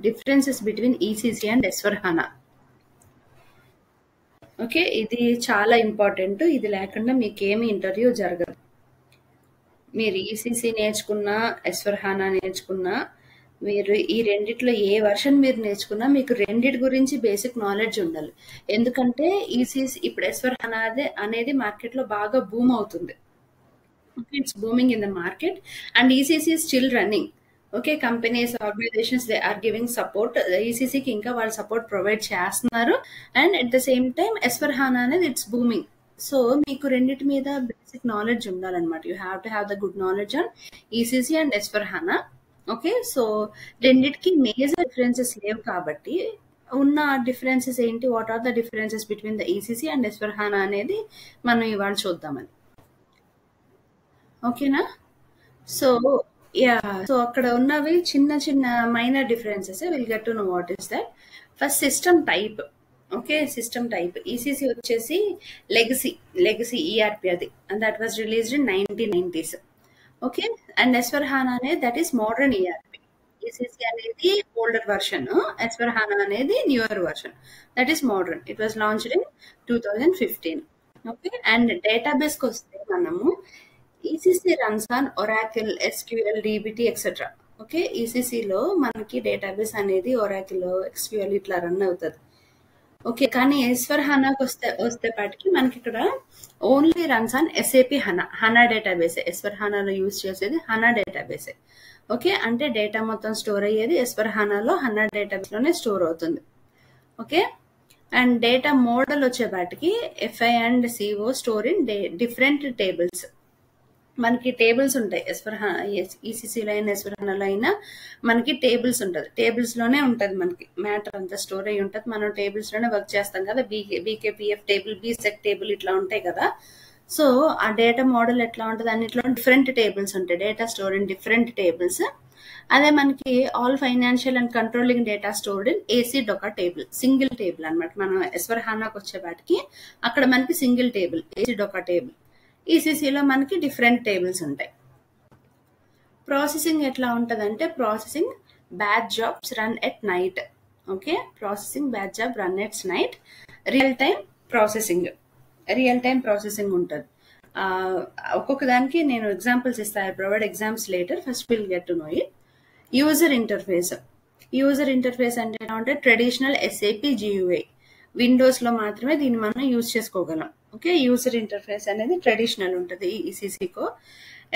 Differences between ECC and S/4HANA. Okay, ఇది చాలా important. ఇది లేకుండా మీకేమి ఇంటర్వ్యూ జరగదు. మీరు ఈసీసీ నేర్చుకున్నా, S/4HANA నేర్చుకున్నా, మీరు ఈ రెండిట్లో ఏ వర్షన్ మీరు నేర్చుకున్నా మీకు రెండిటి గురించి బేసిక్ నాలెడ్జ్ ఉండాలి. ఎందుకంటే ఈసీసీ ఇప్పుడు S/4HANA అనేది మార్కెట్లో బాగా బూమ్ అవుతుంది. Okay, it's booming in the market and ECC is still running. Okay, companies, organizations, they are giving support. ECC కి ఇంకా వాళ్ళు సపోర్ట్ ప్రొవైడ్ చేస్తున్నారు and at the same time S/4HANA అనేది ఇట్స్ బూమింగ్. సో మీకు రెండింటి మీద basic knowledge ఉండాలన్నమాట. You have to have the good knowledge on ECC and S/4HANA. Okay, so రెండిటికి మేజర్ డిఫరెన్సెస్ లేవు కాబట్టి ఉన్న డిఫరెన్సెస్ ఏంటి, what are the differences between the ECC and S/4HANA అనేది మనం ఇవాళ చూద్దామని. ఓకేనా? సో యా, సో అక్కడ ఉన్నవి చిన్న చిన్న minor differences. Will get to know what is that. First system type. Okay, system type ECC వచ్చేసి లెగసీ ఈఆర్పి అది, and that was released in 1990s. Okay, and S/4HANA అనేది that is modern ERP. ECC అనేది older version, S/4HANA అనేది newer version, that is modern. It was launched in 2015. Okay, and డేటాబేస్కి వస్తే మనము ECC runs on Oracle, SQL, DBT etcetera. Okay, ఈసీసీలో మనకి database అనేది Oracle, SQL ఇట్లా రన్ అవుతుంది. ఓకే, కానీ S/4HANAకి వస్తేపాటికి మనకి ఇక్కడ only runs on SAP HANA database. S/4HANAలో యూజ్ చేసేది హనా డేటాబేసే. ఓకే, అంటే డేటా మొత్తం స్టోర్ అయ్యేది S/4HANAలో హనా డేటాబేస్లోనే స్టోర్ అవుతుంది. ఓకే, అండ్ డేటా మోడల్ వచ్చేపాటికి FI and CO store in different tables. మనకి టేబుల్స్ ఉంటాయి ఈసీసీలో అయినా S/4HANAలో అయినా మనకి టేబుల్స్ ఉంటుంది. టేబుల్స్లోనే ఉంటుంది మనకి మ్యాటర్ అంతా స్టోర్ అయ్యి ఉంటుంది. మనం టేబుల్స్లోనే వర్క్ చేస్తాం కదా. బీకేపీఎఫ్ టేబుల్, బీసెక్ టేబుల్ ఇట్లా ఉంటాయి కదా. సో ఆ డేటా మోడల్ ఎట్లా ఉంటుంది, అన్నిట్లో డిఫరెంట్ టేబుల్స్ ఉంటాయి. Data store in different tables. అదే మనకి all financial and controlling data stored in ACDOCA table, single table అనమాట. మనం S/4HANAకి వచ్చేపాటికి అక్కడ మనకి single table, ACDOCA table. ఈసీసీలో మనకి డిఫరెంట్ టేబుల్స్ ఉంటాయి. ప్రాసెసింగ్ ఎట్లా ఉంటుందంటే, processing batch jobs run at night. Okay, processing batch job run at night. Real time processing ఉంటుంది. ఒక్కొక్క దానికి నేను ఎగ్జాంపుల్స్ ఇస్తాను. I provide exams later. First will get to no it. User interface అంటే ఎలా అంటే ట్రెడిషనల్ SAP GUI. విండోస్లో మాత్రమే దీన్ని మనం యూజ్ చేసుకోగలం. ఓకే, యూజర్ ఇంటర్ఫేస్ అనేది ట్రెడిషనల్ ఉంటుంది ఈసీసీకో.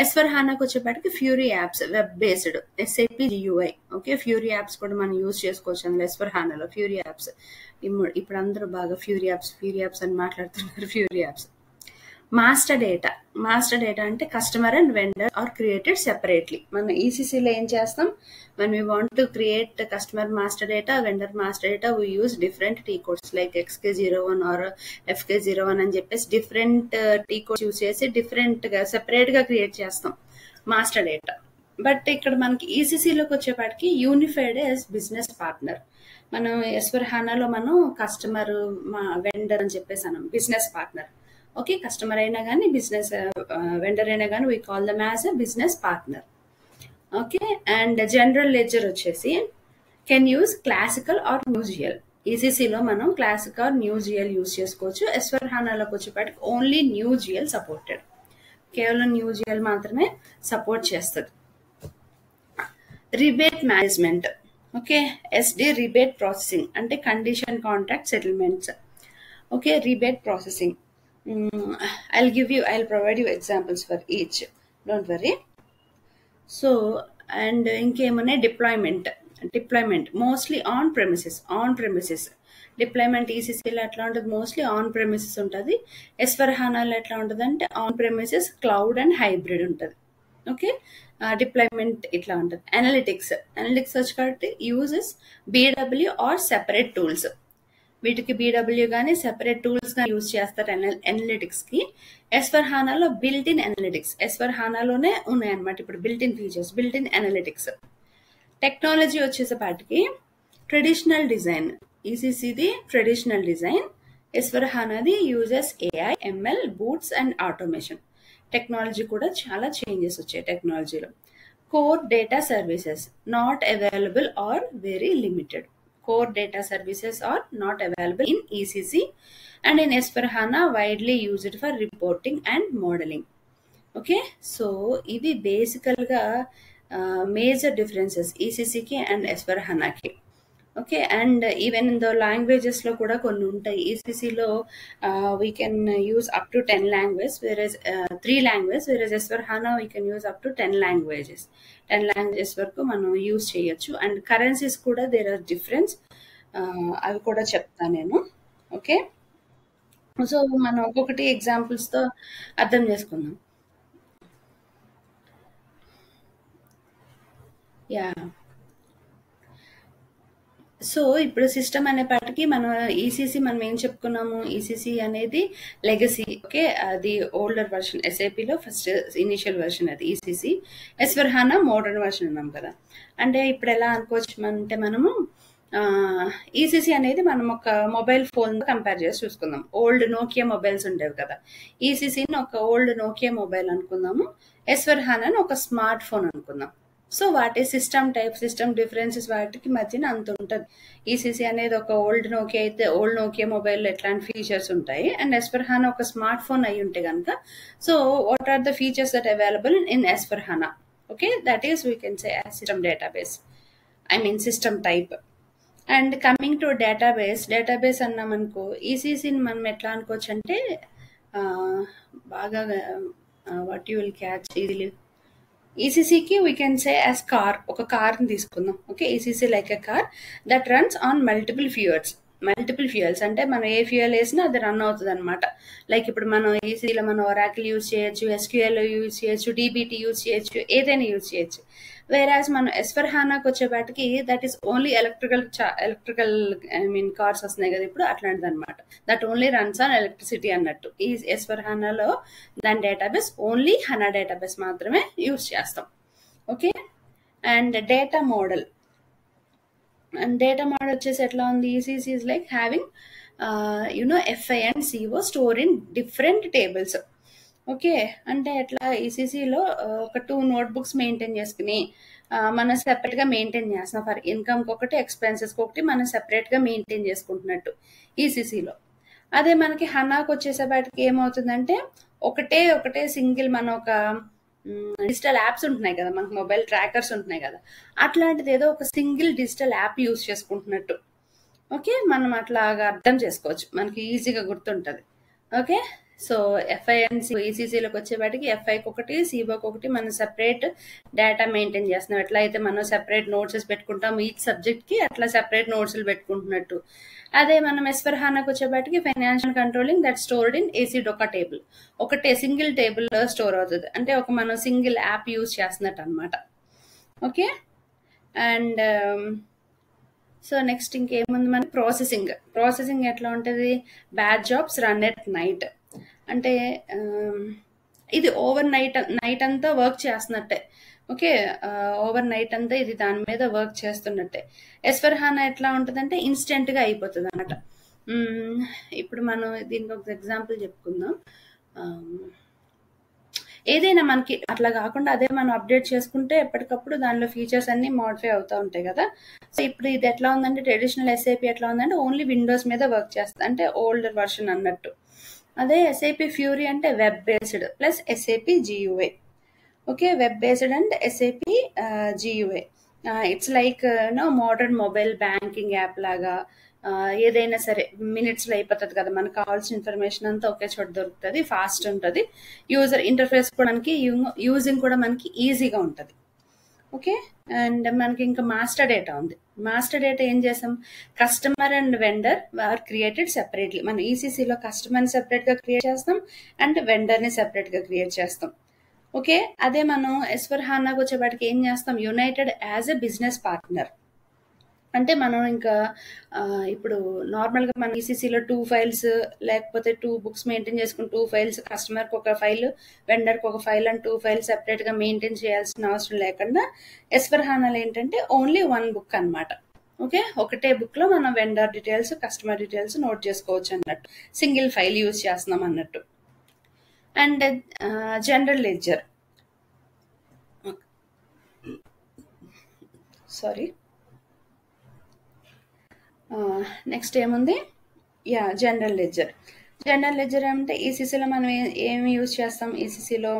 S/4HANAకి వచ్చేపాటికి fury apps, web based SAP GUI. Okay, fury apps కూడా మనం యూజ్ చేసుకోవచ్చు అందులో S/4HANAలో. ఫ్యూరీ యాప్స్ ఇప్పుడు అందరూ బాగా ఫ్యూరీ యాప్స్ అని మాట్లాడుతున్నారు. Fiori apps. మాస్టర్ డేటా అంటే customer and vendor are created separately. మనం ఈసీసీలో ఏం చేస్తాం, when we want to create customer master data, vendor master data, we use different T codes like XK01 or FK01 అని చెప్పేసి different T codes use చేసి different గా separate గా create చేస్తాం మాస్టర్ డేటా. బట్ ఇక్కడ మనకి ఈసీసీలోకి వచ్చేపాటికి యూనిఫైడ్ యాజ్ బిజినెస్ పార్ట్నర్. మనం S/4HANAలో మనం కస్టమర్, వెండర్ అని చెప్పేసి అన్నాం, బిజినెస్ పార్ట్నర్. ఓకే, కస్టమర్ అయినా కానీ బిజినెస్ వెండర్ అయినా కానీ we call them as a business partner. Okay, and general ledger వచ్చేసి కెన్ యూజ్ క్లాసికల్ ఆర్ న్యూజియల్. ఈసీసీలో మనం క్లాసిక్ ఆర్ న్యూజియల్ యూజ్ చేసుకోవచ్చు. S/4HANAలోకి వచ్చేపాటికి ఓన్లీ న్యూజియల్ సపోర్టెడ్. కేవలం న్యూజియల్ మాత్రమే సపోర్ట్ చేస్తుంది. Rebate management. Okay, SD rebate processing అంటే condition contract settlements. Okay, rebate processing. I'll provide you examples for each. Don't worry. So and ఇంకేమన్నా deployment mostly on premises. Deployment ఈసీసీలో ఎట్లా ఉంటుంది, మోస్ట్లీ ఆన్ ప్రెమిసెస్ ఉంటుంది. S/4HANAలో ఎట్లా ఉంటుంది అంటే on premises, cloud and hybrid ఉంటుంది. ఓకే, డిప్లాయ్మెంట్ ఇట్లా ఉంటుంది. అనలిటిక్స్ వచ్చి కాబట్టి uses BW or separate tools. వీటికి BW కానీ సెపరేట్ టూల్స్ గా యూజ్ చేస్తారు అనలిటిక్స్ కి. S/4HANAలో బిల్ట్ ఇన్ అనలిటిక్స్, S/4HANAలోనే ఉన్నాయన్నమాట ఇప్పుడు built in features, built in analytics. Technology వచ్చేసేపాటికి ట్రెడిషనల్ డిజైన్. ఈసీసీది ట్రెడిషనల్ డిజైన్, S/4HANAది uses AI, ML, bots and automation. Technology కూడా చాలా చేంజెస్ వచ్చాయి టెక్నాలజీలో. core data services not available or very limited. Core data services are not available in ECC, and in S/4HANA widely used for reporting and modeling. Okay, so ఇవి బేసికల్గా major differences ఈసీసీకి and S/4HANAకి. Okay, and even the లాంగ్వేజెస్లో కూడా కొన్ని ఉంటాయి. ఈసీసీలో we can use up to 10 language, whereas 3 language, whereas S/4HANA we can use up to 10 languages. 10 languages వరకు మనం యూజ్ చేయొచ్చు. అండ్ కరెన్సీస్ కూడా దేర్ ఆర్ డిఫరెన్స్, అవి కూడా చెప్తాను నేను. ఓకే, సో మనం ఒక్కొక్కటి ఎగ్జాంపుల్స్తో అర్థం చేసుకుందాం. యా, సో ఇప్పుడు సిస్టమ్ అనేపాటికి మనం ఈసీసీ మనం ఏం చెప్పుకున్నాము, ఈసీసీ అనేది లెగసీ. ఓకే, అది ఓల్డర్ వర్షన్, ఎస్ఏపిలో ఫస్ట్ ఇనిషియల్ వర్షన్ అది ఈసీసీ. S/4HANA మోడర్న్ వర్షన్ ఉన్నాం కదా. అంటే ఇప్పుడు ఎలా అనుకోవచ్చు అంటే మనము ఈసీసీ అనేది మనం ఒక మొబైల్ ఫోన్ కంపేర్ చేసి చూసుకుందాం. ఓల్డ్ నోకియా మొబైల్స్ ఉండేవి కదా, ఈసీసీని ఒక ఓల్డ్ నోకియా మొబైల్ అనుకుందాము, S/4HANA ఒక స్మార్ట్ ఫోన్ అనుకుందాం. సో వాటి సిస్టమ్ టైప్, సిస్టమ్ డిఫరెన్సెస్ వాటికి మధ్యన అంత ఉంటుంది. ఈసీసీ అనేది ఒక ఓల్డ్ నోకియా అయితే ఓల్డ్ నోకియా మొబైల్లో ఎట్లాంటి ఫీచర్స్ ఉంటాయి, అండ్ S/4HANA ఒక స్మార్ట్ ఫోన్ అయి ఉంటే కనుక, so what are the features that available in S/4HANA? Okay, that is we can say system database, I mean system type. And coming to database అన్నామనుకో, ఈసీసీని మనం ఎట్లా అనుకోవచ్చు అంటే బాగా what you will catch easily. ఈసీసీకి we can say as car, ఒక కార్ని తీసుకుందాం. Okay, ECC like a car that runs on multiple fuels అంటే మనం ఏ ఫ్యూయల్ వేసినా అది రన్ అవుతుంది అనమాట. లైక్ ఇప్పుడు మనం ఈసీలో మనం ఒరాకిల్ యూజ్ చేయొచ్చు, ఎస్క్యూఎల్ యూజ్ చేయొచ్చు, డీబీటీ యూజ్ చేయొచ్చు, ఏదైనా యూజ్ చేయొచ్చు. వేరాజ్ మనం S/4HANAకి వచ్చేపాటికి that is only electrical I mean cars వస్తున్నాయి కదా ఇప్పుడు, అట్లాంటిది అనమాట. That only runs on electricity అన్నట్టు. ఈ S/4HANAలో దాని డేటాబేస్ ఓన్లీ HANA డేటాబేస్ మాత్రమే యూజ్ చేస్తాం. ఓకే, అండ్ డేటా మోడల్ వచ్చేసి ఎట్లా ఉంది, ECC is like having FI and CO store in different tables. Okay, అంటే ఎట్లా ఈసీసీలో ఒక 2 నోట్బుక్స్ మెయింటైన్ చేసుకుని మనం సెపరేట్గా మెయింటైన్ చేస్తున్నాం. ఫర్ ఇన్కమ్కి ఒకటి, ఎక్స్పెన్సెస్కి ఒకటి మనం సెపరేట్గా మెయింటైన్ చేసుకుంటున్నట్టు ఈసీసీలో. అదే మనకి హనాకి వచ్చేసేపాటికి ఏమవుతుందంటే ఒకటే సింగిల్, మన ఒక డిజిటల్ యాప్స్ ఉంటున్నాయి కదా, మనకు మొబైల్ ట్రాకర్స్ ఉంటున్నాయి కదా, అట్లాంటిది ఏదో ఒక సింగిల్ డిజిటల్ యాప్ యూజ్ చేసుకుంటున్నట్టు. ఓకే, మనం అట్లాగా అర్థం చేసుకోవచ్చు, మనకి ఈజీగా గుర్తుంటుంది. ఓకే, సో FI అండ్ ఈసీసీలోకి వచ్చేవాటికి FIకి ఒకటి, COకి ఒకటి మనం సెపరేట్ డేటా మెయింటైన్ చేస్తున్నాం. ఎట్లా అయితే మనం సెపరేట్ నోట్స్ పెట్టుకుంటాం ఈచ్ సబ్జెక్ట్కి, అట్లా సెపరేట్ నోట్స్లు పెట్టుకుంటున్నట్టు. అదే మనం S/4HANAకి వచ్చేపాటికి financial controlling that stored in ACDOCA table, ఒకటే సింగిల్ టేబుల్లో స్టోర్ అవుతుంది. అంటే ఒక మనం సింగిల్ యాప్ యూజ్ చేస్తున్నట్టు అనమాట. ఓకే, అండ్ సో నెక్స్ట్ ఇంకేముంది, మన ప్రాసెసింగ్ ఎట్లా ఉంటుంది, batch jobs run at night. అంటే ఇది ఓవర్ నైట్ అంతా వర్క్ చేస్తున్నట్టే. ఓకే, ఓవర్ నైట్ అంతా ఇది దాని మీద వర్క్ చేస్తున్నట్టే. S/4HANA ఎట్లా ఉంటుందంటే ఇన్స్టెంట్గా అయిపోతుంది అన్నమాట. ఇప్పుడు మనం దీనికి ఒక ఎగ్జాంపుల్ చెప్పుకుందాం. ఏదైనా మనకి అట్లా కాకుండా అదే మనం అప్డేట్ చేసుకుంటే ఎప్పటికప్పుడు దానిలో ఫీచర్స్ అన్ని మోడిఫై అవుతూ ఉంటాయి కదా. సో ఇప్పుడు ఇది ఎట్లా ఉందంటే ట్రెడిషనల్ SAP ఎట్లా ఉందంటే ఓన్లీ విండోస్ మీద వర్క్ చేస్తుంది, అంటే ఓల్డర్ వర్షన్ అన్నట్టు. అదే SAP ఫ్యూరీ అంటే web based plus SAP GUI. Okay, web based and SAP GUI. It's like modern mobile banking app లాగా. ఏదైనా సరే మినిట్స్లో అయిపోతుంది కదా, మనకు కావాల్సిన ఇన్ఫర్మేషన్ అంతా ఒకే చోట దొరుకుతుంది, ఫాస్ట్ ఉంటుంది. యూజర్ ఇంటర్ఫేస్ కూడా మనకి యూజింగ్ కూడా మనకి ఈజీగా ఉంటుంది. ఓకే, అండ్ మనకి ఇంకా మాస్టర్ డేటా ఉంది. మాస్టర్ డేటా ఏం చేసాం, customer and vendor are created separately. మనం ఈసీసీలో కస్టమర్ని సెపరేట్గా క్రియేట్ చేస్తాం అండ్ వెండర్ని సెపరేట్గా క్రియేట్ చేస్తాం. ఓకే, అదే మనం S/4HANAకి వచ్చేవాటికి ఏం చేస్తాం, United as a business partner. అంటే మనం ఇంకా ఇప్పుడు నార్మల్గా మన ఈసీసీలో 2 ఫైల్స్ లేకపోతే 2 బుక్స్ మెయింటైన్ చేసుకుని 2 ఫైల్స్, కస్టమర్కి ఒక ఫైల్, వెండర్కి ఒక ఫైల్ అని 2 ఫైల్స్ సెపరేట్గా మెయింటైన్ చేయాల్సిన అవసరం లేకుండా S/4HANAలో ఏంటంటే ఓన్లీ 1 బుక్ అనమాట. ఓకే, ఒకటే బుక్లో మనం vendor details, customer details note చేసుకోవచ్చు అన్నట్టు, సింగిల్ ఫైల్ యూజ్ చేస్తున్నాం అన్నట్టు. And general ledger sorry. Next ఏముంది? Yeah, general ledger. General ledger అంటే ఈసీసీలో మనం ఏమి యూజ్ చేస్తాం ఈసీసీలో?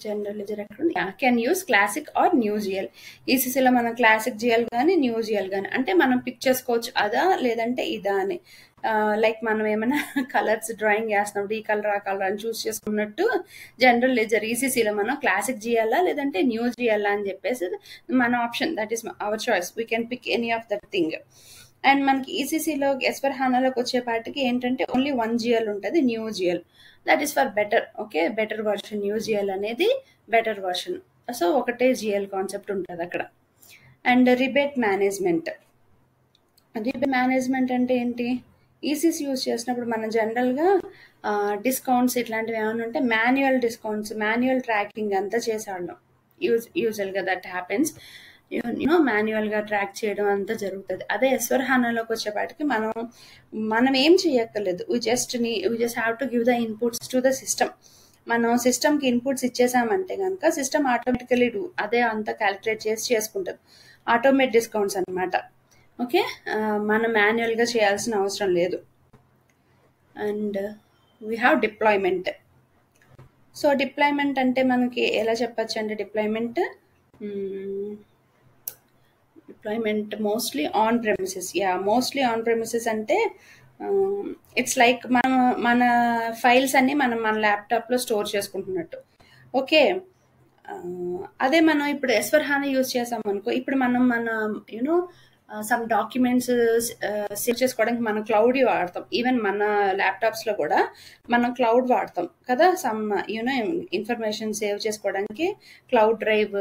జనరల్ లెడ్జర్ ఎక్కడ can use classic or new GL. ఈసీసీలో మనం క్లాసిక్ జిఎల్ కానీ న్యూ జిఎల్ కానీ, అంటే మనం పిక్ చేసుకోవచ్చు అదా లేదంటే ఇదా అని. లైక్ మనం ఏమైనా కలర్స్ డ్రాయింగ్ చేస్తున్నప్పుడు ఈ కలర్ ఆ కలర్ అని చూస్ చేసుకున్నట్టు జనరల్ లెడ్జర్ ఈసీసీలో మనం క్లాసిక్ జిఎల్లా లేదంటే న్యూ జిఎల్లా అని చెప్పేసి మన option, that is our choice, we can pick any of that thing. And మనకి ఈసీసీలో ఎస్ఫర్ హానాలోకి వచ్చేపాటికి ఏంటంటే ఓన్లీ 1 జిఎల్ ఉంటుంది, new GL. That is far better. Okay, better version. New GL అనేది బెటర్ వర్షన్. సో ఒకటే జిఎల్ కాన్సెప్ట్ ఉంటుంది అక్కడ. And rebate management. Rebate management అంటే ఏంటి? ఈసీసీ యూజ్ చేసినప్పుడు మనం జనరల్గా డిస్కౌంట్స్ ఇట్లాంటివి ఏమైనా ఉంటే మాన్యువల్ డిస్కౌంట్స్, మాన్యువల్ ట్రాకింగ్ అంతా చేసేవాళ్ళం. యూజువల్గా దట్ హ్యాపెన్స్. మాన్యువల్గా ట్రాక్ చేయడం అంతా జరుగుతుంది. అదే ఎస్వర్ హానాలోకి వచ్చేపాటికి మనం ఏం చేయక్కర్లేదు. We just have to give the inputs to the system. మనం సిస్టమ్కి ఇన్పుట్స్ ఇచ్చేసామంటే కనుక సిస్టమ్ ఆటోమేటికలీ అదే అంతా క్యాలిక్యులేట్ చేసి చేసుకుంటుంది. ఆటోమేట్ డిస్కౌంట్స్ అనమాట. ఓకే, మనం మాన్యువల్గా చేయాల్సిన అవసరం లేదు. And we have deployment. So deployment అంటే మనకి ఎలా చెప్పచ్చు అంటే deployment mostly on premises. Mostly on premises అంటే ఇట్స్ లైక్ మన ఫైల్స్ అన్ని మనం మన ల్యాప్టాప్లో స్టోర్ చేసుకుంటున్నట్టు. ఓకే, అదే మనం ఇప్పుడు ఎస్వర్ హానా యూజ్ చేసాం అనుకో, ఇప్పుడు మనం మన సమ్ డాక్యుమెంట్స్ సేవ్ చేసుకోవడానికి మనం క్లౌడ్ వాడతాం. ఈవెన్ మన ల్యాప్టాప్స్లో కూడా మనం క్లౌడ్ వాడతాం కదా. సమ్ ఇన్ఫర్మేషన్ సేవ్ చేసుకోవడానికి క్లౌడ్ డ్రైవ్,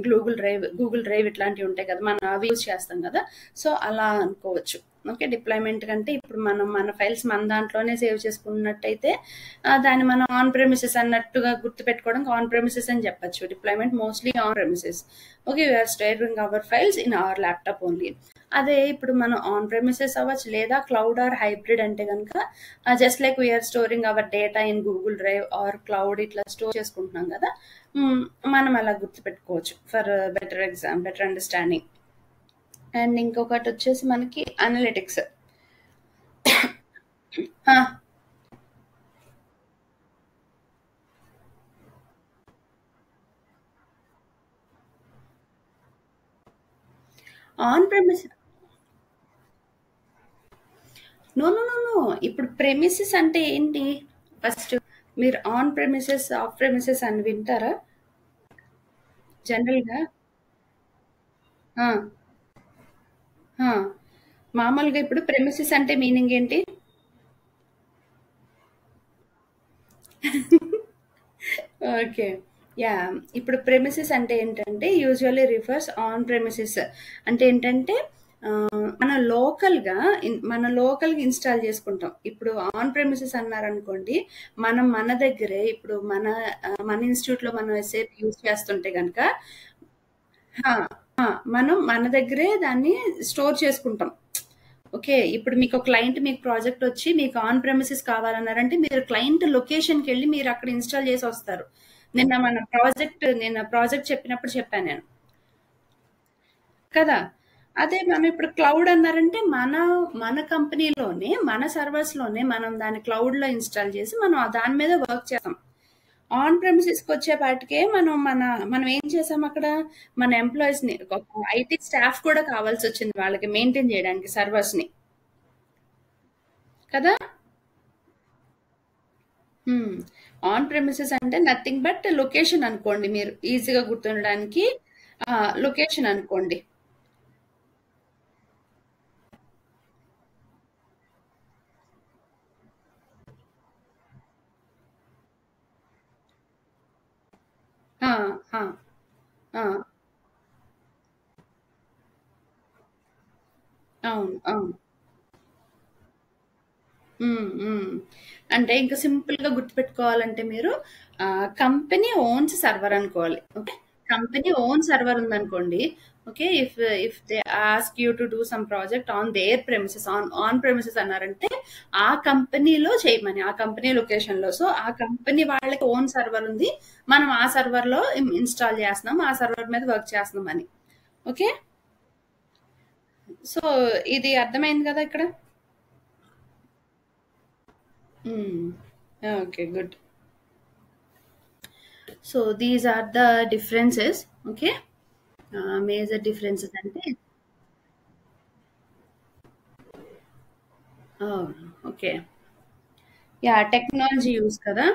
గూగుల్ డ్రైవ్ ఇట్లాంటివి ఉంటాయి కదా, మనం అవి యూజ్ చేస్తాం కదా. సో అలా అనుకోవచ్చు. ఓకే, డిప్లాయ్మెంట్ కంటే ఇప్పుడు మనం మన ఫైల్స్ మన దాంట్లోనే సేవ్ చేసుకున్నట్టయితే దాన్ని మనం ఆన్ ప్రెమిసెస్ అన్నట్టుగా గుర్తుపెట్టుకోవడానికి ఆన్ ప్రెమిసెస్ అని చెప్పచ్చు. Deployment mostly on premises. Okay, we are storing our files in our laptop only. అదే ఇప్పుడు మనం ఆన్ ప్రెమిసెస్ అవ్వచ్చు లేదా క్లౌడ్ ఆర్ హైబ్రిడ్ అంటే కనుక just like we are storing our data in Google Drive or cloud ఇట్లా స్టోర్ చేసుకుంటున్నాం కదా, మనం అలా గుర్తుపెట్టుకోవచ్చు ఫర్ బెటర్ అండర్స్టాండింగ్. అండ్ ఇంకొకటి వచ్చేసి మనకి అనలిటిక్స్. ఆన్ ప్రెమిస్ నో, ఇప్పుడు ప్రెమిసెస్ అంటే ఏంటి? ఫస్ట్ మీరు ఆన్ ప్రెమిసెస్, ఆఫ్ ప్రెమిసెస్ అని వింటారా జనరల్గా? మామూలుగా ఇప్పుడు ప్రెమిసెస్ అంటే మీనింగ్ ఏంటి? ఓకే, యా, ఇప్పుడు ప్రెమిసెస్ అంటే ఏంటంటే యూజువల్లీ రిఫర్స్ ఆన్ ప్రెమిసెస్ అంటే ఏంటంటే మన లోకల్గా ఇన్స్టాల్ చేసుకుంటాం. ఇప్పుడు ఆన్ ప్రెమిసెస్ అన్నారనుకోండి, మన దగ్గరే ఇప్పుడు మన ఇన్స్టిట్యూట్లో మనం ఎస్ఏపి యూజ్ చేస్తుంటే కనుక మనం మన దగ్గరే దాన్ని స్టోర్ చేసుకుంటాం. ఓకే, ఇప్పుడు మీకు క్లయింట్ మీకు ప్రాజెక్ట్ వచ్చి మీకు ఆన్ ప్రెమిసెస్ కావాలన్నారంటే మీరు క్లయింట్ లొకేషన్కి వెళ్ళి మీరు అక్కడ ఇన్స్టాల్ చేసి వస్తారు. నిన్న ప్రాజెక్ట్ చెప్పినప్పుడు చెప్పాను నేను కదా. అదే మనం ఇప్పుడు క్లౌడ్ అన్నారంటే మన కంపెనీలోనే మన సర్వర్స్లోనే మనం దాన్ని క్లౌడ్లో ఇన్స్టాల్ చేసి మనం దాని మీద వర్క్ చేస్తాం. ఆన్ ప్రెమిసెస్కి వచ్చేపాటికే మనం ఏం చేసాం అక్కడ, మన ఎంప్లాయీస్ని, ఐటీ స్టాఫ్ కూడా కావాల్సి వచ్చింది వాళ్ళకి మెయింటైన్ చేయడానికి సర్వర్స్ని కదా. ఆన్ ప్రెమిసెస్ అంటే నథింగ్ బట్ లొకేషన్ అనుకోండి, మీరు ఈజీగా గుర్తుండడానికి లొకేషన్ అనుకోండి. అవును, అవును. అంటే ఇంకా సింపుల్గా గుర్తుపెట్టుకోవాలంటే మీరు కంపెనీ ఓన్స్ సర్వర్ అనుకోవాలి. ఓకే, కంపెనీ ఓన్ సర్వర్ ఉందనుకోండి, okay, if they ask you to do some project on their premises, on premises అన్నారంటే ఆ కంపెనీలో చేయమని, ఆ కంపెనీ లొకేషన్ లో. సో ఆ కంపెనీ వాళ్ళకి ఓన్ సర్వర్ ఉంది, మనం ఆ సర్వర్ లో ఇన్స్టాల్ చేస్తున్నాం, ఆ సర్వర్ మీద వర్క్ చేస్తున్నాం అని. ఓకే, సో ఇది అర్థమైంది కదా ఇక్కడ. Okay, good. So these are the differences. Okay, major differences అంటే ఓకే, యా టెక్నాలజీ యూస్ కదా.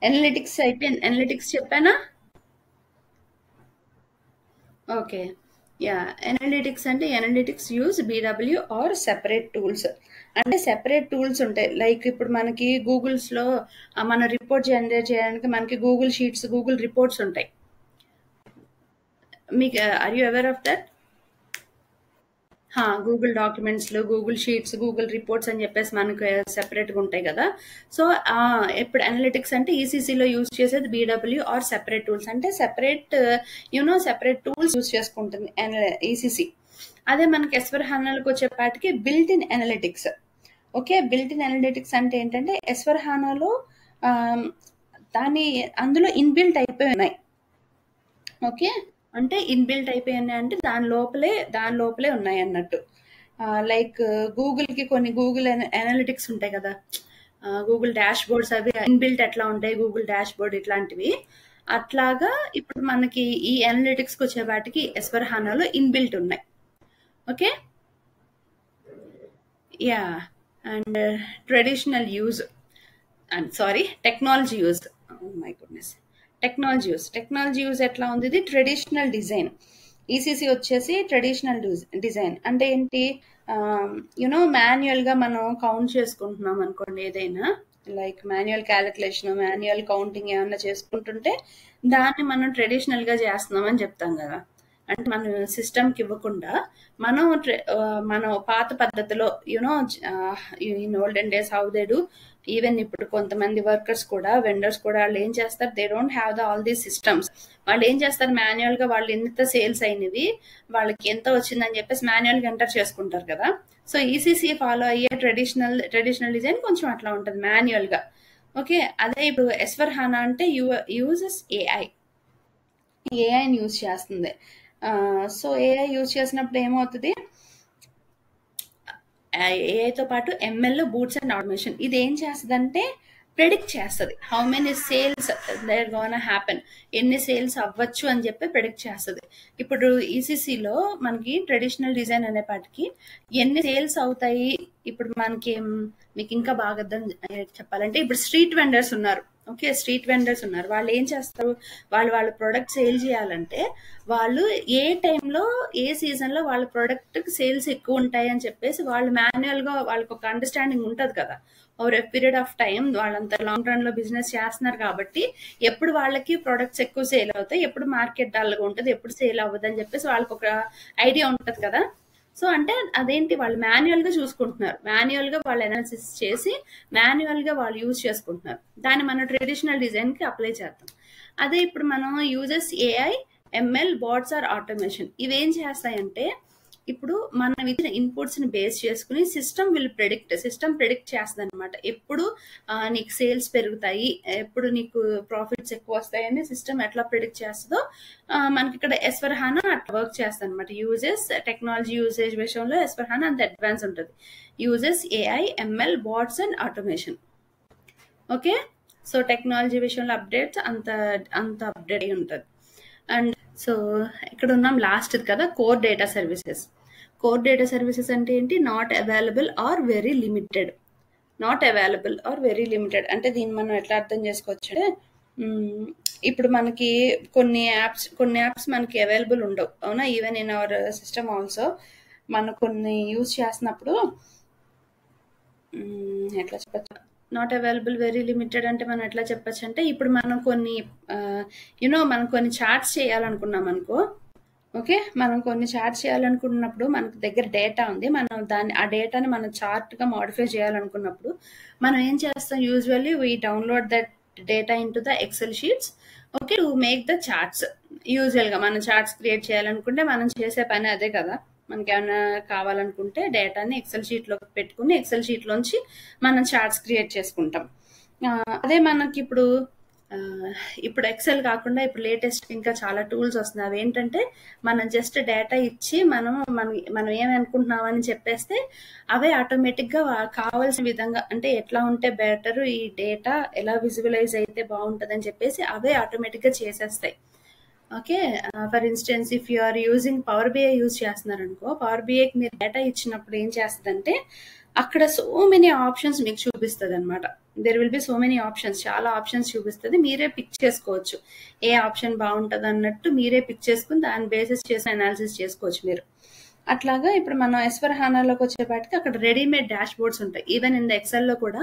అనలిటిక్స్ అయిపోయింది, అనలిటిక్స్ చెప్పానా. ఓకే, యా అనలిటిక్స్ అంటే analytics use BW or separate tools. అంటే సెపరేట్ టూల్స్ ఉంటాయి, లైక్ ఇప్పుడు మనకి గూగుల్స్ లో మన రిపోర్ట్ జనరేట్ చేయడానికి మనకి గూగుల్ షీట్స్, గూగుల్ రిపోర్ట్స్ ఉంటాయి. మీకు are you aware of that? Google documents లో గూగుల్ షీట్స్, గూగుల్ రిపోర్ట్స్ అని చెప్పేసి మనకు సెపరేట్ గా ఉంటాయి కదా. సో ఇప్పుడు అనలిటిక్స్ అంటే ఈసీసీలో యూజ్ చేసేది బీడబ్ల్యూ ఆర్ సెపరేట్ టూల్స్. అంటే సెపరేట్ సెపరేట్ టూల్స్ యూజ్ చేసుకుంటుంది ఈసీసీ. అదే మనకి ఎస్వర్ హానాలకు వచ్చేపాటికి built in analytics. Okay, built in analytics అంటే ఏంటంటే ఎస్వర్ హానాలో అందులో ఇన్బిల్ట్ అయిపోయి ఉన్నాయి. ఓకే, అంటే ఇన్బిల్ట్ అయిపోయాయి అంటే దాని లోపలే ఉన్నాయి అన్నట్టు. లైక్ గూగుల్ కి కొన్ని గూగుల్ అనలిటిక్స్ ఉంటాయి కదా, గూగుల్ డాష్ బోర్డ్స్, అవి ఇన్బిల్ట్ ఎట్లా ఉంటాయి, గూగుల్ డాష్ బోర్డ్ ఇట్లాంటివి. అట్లాగా ఇప్పుడు మనకి ఈ అనలిటిక్స్ కి వచ్చే వాటికి ఎస్వర్ హానాలో ఇన్బిల్ట్ ఉన్నాయి. Okay, yeah. And traditional use, and sorry, technology use. My goodness, technology use ఎట్లా ఉంది? ఇది ట్రెడిషనల్ డిజైన్. ఈసీసీ వచ్చేసి ట్రెడిషనల్ డిజైన్ అంటే ఏంటి? మాన్యువల్ గా మనం కౌంట్ చేసుకుంటున్నాం అనుకోండి, ఏదైనా like manual calculation, manual counting ఏమన్నా చేసుకుంటుంటే దాన్ని మనం ట్రెడిషనల్ గా చేస్తున్నాం అని చెప్తాం కదా. అంటే మనం సిస్టమ్ కి ఇవ్వకుండా మనం పాత పద్ధతిలో in olden days how they do. Even ఇప్పుడు కొంతమంది వర్కర్స్ కూడా, వెండర్స్ కూడా, వాళ్ళు ఏం చేస్తారు, they don't have all these systems. వాళ్ళు ఏం చేస్తారు, మాన్యువల్ గా వాళ్ళు ఎంత సేల్స్ అయినవి, వాళ్ళకి ఎంత వచ్చిందని చెప్పేసి మాన్యువల్ గా ఎంటర్ చేసుకుంటారు కదా. సో ఈసీసీ ఫాలో అయ్యే ట్రెడిషనల్ డిజైన్ కొంచెం అట్లా ఉంటుంది, మాన్యువల్ గా. ఓకే, అదే ఇప్పుడు ఎస్వర్ హానా అంటే యూజెస్ ఏఐని యూజ్ చేస్తుంది. సో ఏఐ యూజ్ చేసినప్పుడు ఏమవుతుంది, ఏఐతో పాటు ఎంఎల్, బూట్స్ అండ్ ఆటోమేషన్, ఇది ఏం చేస్తుంది అంటే ప్రెడిక్ట్ చేస్తుంది how many sales they're gonna happen, ఎన్ని సేల్స్ అవ్వచ్చు అని చెప్పి ప్రెడిక్ట్ చేస్తుంది. ఇప్పుడు ఈసీసీలో మనకి ట్రెడిషనల్ డిజైన్ అనేపాటికి ఎన్ని సేల్స్ అవుతాయి, ఇప్పుడు మనకి మీకు ఇంకా బాగా అర్థం చెప్పాలంటే, ఇప్పుడు స్ట్రీట్ వెండర్స్ ఉన్నారు. ఓకే, స్ట్రీట్ వెండర్స్ ఉన్నారు, వాళ్ళు ఏం చేస్తారు, వాళ్ళ ప్రొడక్ట్ సేల్ చేయాలంటే వాళ్ళు ఏ టైంలో, ఏ సీజన్ లో వాళ్ళ ప్రొడక్ట్ సేల్స్ ఎక్కువ ఉంటాయి అని చెప్పేసి వాళ్ళు మాన్యువల్ గా, వాళ్ళకి ఒక అండర్స్టాండింగ్ ఉంటది కదా. Over a period of time వాళ్ళంతా లాంగ్ రన్ లో బిజినెస్ చేస్తున్నారు కాబట్టి ఎప్పుడు వాళ్ళకి ప్రొడక్ట్స్ ఎక్కువ సేల్ అవుతాయి, ఎప్పుడు మార్కెట్ డల్ గా ఉంటుంది, ఎప్పుడు సేల్ అవ్వదు అని చెప్పేసి వాళ్ళకి ఒక ఐడియా ఉంటది కదా. సో అంటే అదేంటి, వాళ్ళు మాన్యువల్ గా చూసుకుంటున్నారు, మాన్యువల్ గా వాళ్ళు అనాలిసిస్ చేసి మాన్యువల్ గా వాళ్ళు యూజ్ చేసుకుంటున్నారు. దాన్ని మనం ట్రెడిషనల్ డిజైన్ కి అప్లై చేద్దాం. అదే ఇప్పుడు మనం uses AI, ML, bots or automation, ఇవేం చేస్తాయంటే ఇప్పుడు మనం ఇచ్చిన ఇన్పుట్స్ ని బేస్ చేసుకుని సిస్టమ్ ప్రెడిక్ట్ చేస్తుంది అనమాట. ఎప్పుడు నీకు సేల్స్ పెరుగుతాయి, ఎప్పుడు నీకు ప్రాఫిట్స్ ఎక్కువ వస్తాయని సిస్టమ్ ఎట్లా ప్రెడిక్ట్ చేస్తుందో మనకి ఇక్కడ ఎస్వర్ హానా అట్లా వర్క్ చేస్తుంది అనమాట. టెక్నాలజీ యూసేజ్ విషయంలో ఎస్వర్ హానా అంత అడ్వాన్స్ ఉంటుంది. Uses AI, ML, bots and automation. Okay, so technology విషయంలో అప్డేట్స్ అంత అప్డేట్ అయి ఉంటుంది. అండ్ సో ఇక్కడ ఉన్నాం లాస్ట్ కదా, core data services. Core data services అంటే ఏంటి? Not available or very limited. అంటే దీన్ని మనం ఎట్లా అర్థం చేసుకోవచ్చు అంటే, ఇప్పుడు మనకి కొన్ని యాప్స్ మనకి అవైలబుల్ ఉండవు, అవునా? Even in our system also మనం కొన్ని యూజ్ చేసినప్పుడు ఎట్లా చెప్పచ్చు, నాట్ అవైలబుల్, వెరీ లిమిటెడ్ అంటే మనం ఎట్లా చెప్పచ్చు అంటే, ఇప్పుడు మనం కొన్ని చార్ట్స్ చేయాలనుకున్నాం అనుకో. ఓకే, మనం కొన్ని చార్ట్స్ చేయాలనుకున్నప్పుడు మనకు దగ్గర డేటా ఉంది, మనం ఆ డేటాని మనం చార్ట్ గా మాడిఫై చేయాలనుకున్నప్పుడు మనం ఏం చేస్తాం, usually we download that data into the Excel sheets, okay, to make the charts. యూజువల్గా మనం చార్ట్స్ క్రియేట్ చేయాలనుకుంటే మనం చేసే పని అదే కదా. మనకి ఏమైనా కావాలనుకుంటే డేటాని ఎక్సెల్ షీట్లో పెట్టుకుని ఎక్సెల్ షీట్లోంచి మనం చార్ట్స్ క్రియేట్ చేసుకుంటాం. అదే మనకి ఇప్పుడు ఎక్సెల్ కాకుండా ఇప్పుడు లేటెస్ట్ ఇంకా చాలా టూల్స్ వస్తున్నాయి. అవి ఏంటంటే మనం జస్ట్ డేటా ఇచ్చి మనం ఏమనుకుంటున్నామని చెప్పేస్తే అవే ఆటోమేటిక్గా కావాల్సిన విధంగా, అంటే ఎట్లా ఉంటే బెటర్, ఈ డేటా ఎలా విజువలైజ్ అయితే బాగుంటుంది అని చెప్పేసి అవే ఆటోమేటిక్గా చేసేస్తాయి. Okay, for instance if you are using power BI use చేస్తున్నారనుకో, పవర్ బిఐకి మీరు డేటా ఇచ్చినప్పుడు ఏం చేస్తుందంటే అక్కడ సో మెనీ ఆప్షన్స్ మీకు చూపిస్తుంది అనమాట. There will be so many options, చాలా ఆప్షన్స్ చూపిస్తుంది. మీరే పిక్ చేసుకోవచ్చు ఏ ఆప్షన్ బాగుంటుంది అన్నట్టు. మీరే పిక్ చేసుకుని దాని బేసిస్ చేసి అనాలిసిస్ చేసుకోవచ్చు మీరు. అట్లాగా ఇప్పుడు మనం S/4HANAలోకి వచ్చేపాటికి అక్కడ రెడీమేడ్ డాష్ బోర్డ్స్ ఉంటాయి. ఈవెన్ ఇన్ ద ఎక్సెల్లో కూడా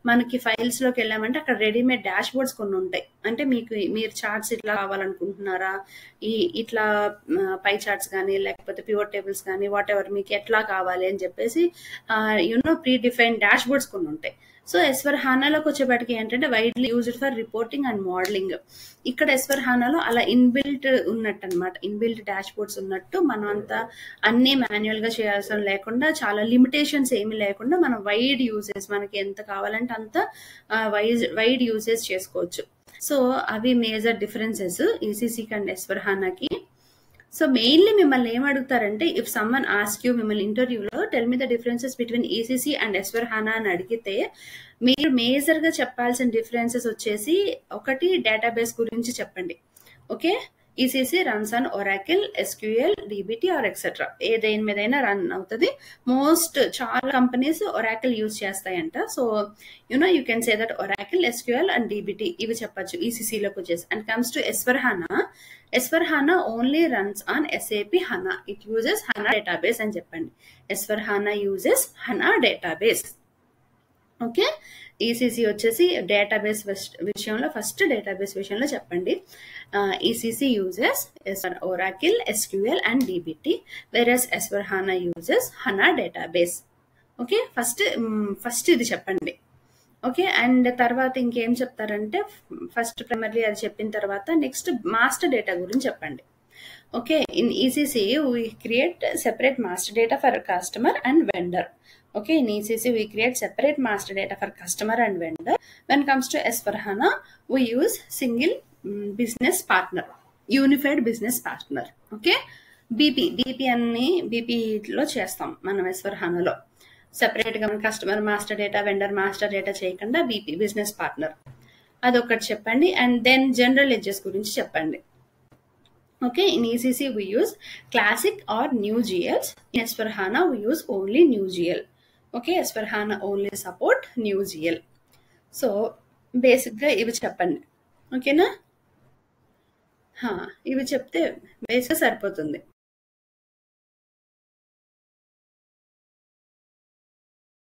మనకి ఫైల్స్లోకి వెళ్ళామంటే అక్కడ రెడీమేడ్ డాష్ బోర్డ్స్ కొన్ని ఉంటాయి. అంటే మీరు చార్ట్స్ ఇట్లా కావాలనుకుంటున్నారా, ఇట్లా పై చార్ట్స్ కానీ లేకపోతే పివట్ టేబుల్స్ కానీ వాట్ ఎవర్ మీకు ఎట్లా కావాలి అని చెప్పేసి ప్రీ డిఫైన్ డాష్ బోర్డ్స్ కొన్ని ఉంటాయి. సో S/4HANAలోకి వచ్చేపాటికి ఏంటంటే widely used for reporting and modelling. ఇక్కడ S/4HANAలో అలా ఇన్బిల్ట్ ఉన్నట్టు అనమాట, ఇన్బిల్ట్ డాష్ బోర్డ్స్ ఉన్నట్టు. మనం అంతా అన్నీ మాన్యువల్ గా చేయాల్సిన లేకుండా, చాలా లిమిటేషన్స్ ఏమి లేకుండా మనం వైడ్ యూజెస్, మనకి ఎంత కావాలంటే అంత వైడ్ యూజెస్ చేసుకోవచ్చు. సో అవి మేజర్ డిఫరెన్సెస్ ఈసీసీకి అండ్ S/4HANAకి. సో మెయిన్లీ మిమ్మల్ని ఏం అడుగుతారంటే, ఇఫ్ సమ్మన్ ఆస్క్ యూ, మిమ్మల్ని ఇంటర్వ్యూలో tell me the differences between ECC and S/4HANA అని అడిగితే మీరు మేజర్ గా చెప్పాల్సిన డిఫరెన్సెస్ వచ్చేసి, ఒకటి డేటాబేస్ గురించి చెప్పండి. Okay, ECC runs on Oracle, SQL, DBT or etcetera, దేని మీదైనా రన్ అవుతుంది. చాలా కంపెనీస్ ఒరాకిల్ యూజ్ చేస్తాయంట. So you can say that Oracle, SQL and DBT ఇవి చెప్పచ్చు ఈసీసీలోకి వచ్చేసి. And comes to S/4HANA only runs on SAP HANA. It uses HANA database అని చెప్పండి. S/4HANA uses HANA database. Okay, ECC వచ్చేసి database విషయంలో first database విషయంలో చెప్పండి. ECC uses Oracle, SQL and DBT, వెరస్ S/4HANA uses HANA database. Okay, first ఇది చెప్పండి. Okay, and తర్వాత ఇంకేం చెప్తారంటే, ఫస్ట్ ప్రైమరీ అది చెప్పిన తర్వాత నెక్స్ట్ మాస్టర్ డేటా గురించి చెప్పండి. Okay, in ECC we create separate master data for customer and vendor. Okay, in ECC we create separate master data for customer and vendor. When it comes to S/4HANA, we use single business partner, unified business partner. Okay, BP అన్ని BPలో చేస్తాం మనం S/4HANAలో. సెపరేట్గా మన customer master data, vendor master data చేయకుండా BP business partner అదొకటి చెప్పండి. And then general edges గురించి చెప్పండి. Okay, in ECC we use classic or new GLs. In S/4HANA we use only new GL. Okay, S/4HANA only support new GL. So బేసిక్గా ఇవి చెప్పండి. ఓకేనా, ఇవి చెప్తే బేసిక్గా సరిపోతుంది.